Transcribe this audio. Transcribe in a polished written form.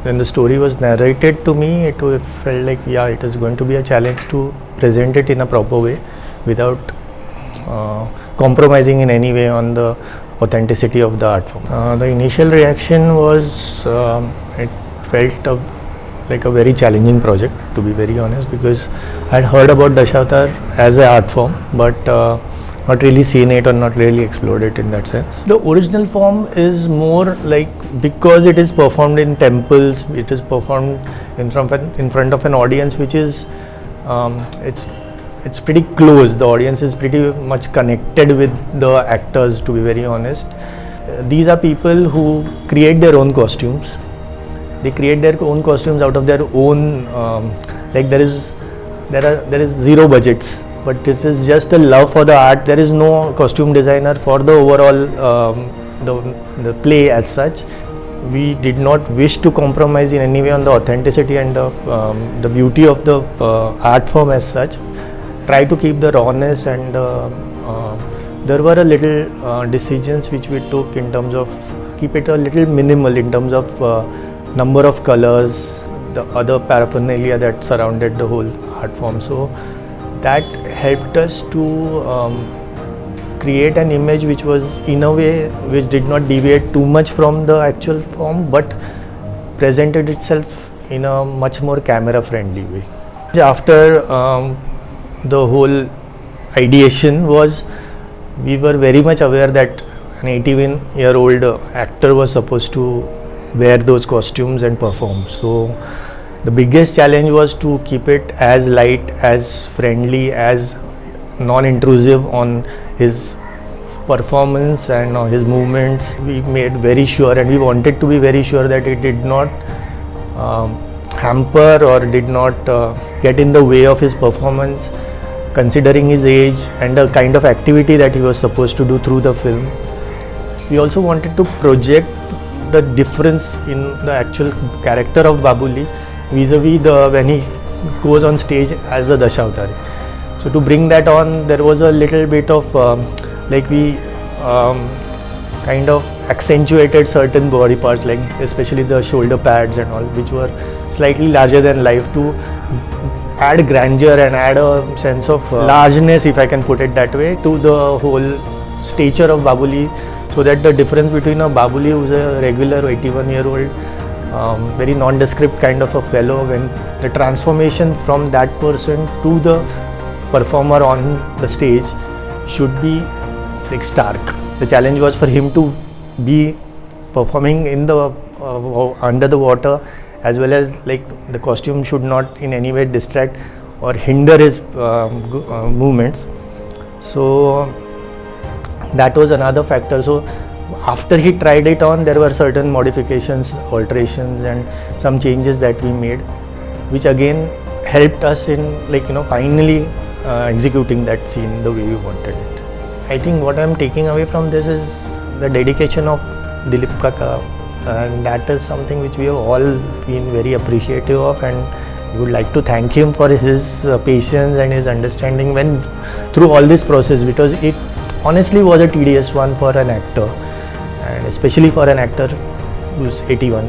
When the story was narrated to me, felt like, yeah, it is going to be a challenge to present it in a proper way without compromising in any way on the authenticity of the art form. The initial reaction was, it felt like a very challenging project, to be very honest, because I had heard about Dashavatar as an art form, but not really seen it or not really explored it in that sense. The original form is more like, because it is performed in temples, it is performed in front of an audience which is, it's pretty close. The audience is pretty much connected with the actors, to be very honest. These are people who create their own costumes. They create their own costumes out of their own, like there is zero budgets, but it is just a love for the art. There is no costume designer for the overall the play as such. We did not wish to compromise in any way on the authenticity and the beauty of the art form as such. Try to keep the rawness, and there were a little decisions which we took in terms of keep it a little minimal in terms of number of colors, the other paraphernalia that surrounded the whole art form. So that helped us to create an image which was in a way which did not deviate too much from the actual form, but presented itself in a much more camera friendly way. After the whole ideation was, we were very much aware that an 81-year-old actor was supposed to wear those costumes and perform. So the biggest challenge was to keep it as light, as friendly, as non-intrusive on his performance and his movements. We made very sure, and we wanted to be very sure that it did not hamper or did not get in the way of his performance, considering his age and the kind of activity that he was supposed to do through the film. We also wanted to project the difference in the actual character of Babuli vis-a-vis when he goes on stage as a Dashavatari. So to bring that on, there was a little bit of like we kind of accentuated certain body parts, like especially the shoulder pads and all, which were slightly larger than life, to add grandeur and add a sense of largeness, if I can put it that way, to the whole stature of Babuli, so that the difference between a Babuli who's a regular 81-year-old, very nondescript kind of a fellow, when the transformation from that person to the performer on the stage should be like stark. The challenge was for him to be performing in the under the water, as well as like the costume should not in any way distract or hinder his movements. So that was another factor. So after he tried it on, there were certain modifications, alterations, and some changes that we made, which again helped us in finally executing that scene the way we wanted it. I think what I'm taking away from this is the dedication of Dilip Kaka, and that is something which we have all been very appreciative of, and we would like to thank him for his patience and his understanding when through all this process, because it honestly was a tedious one for an actor, and especially for an actor who's 81.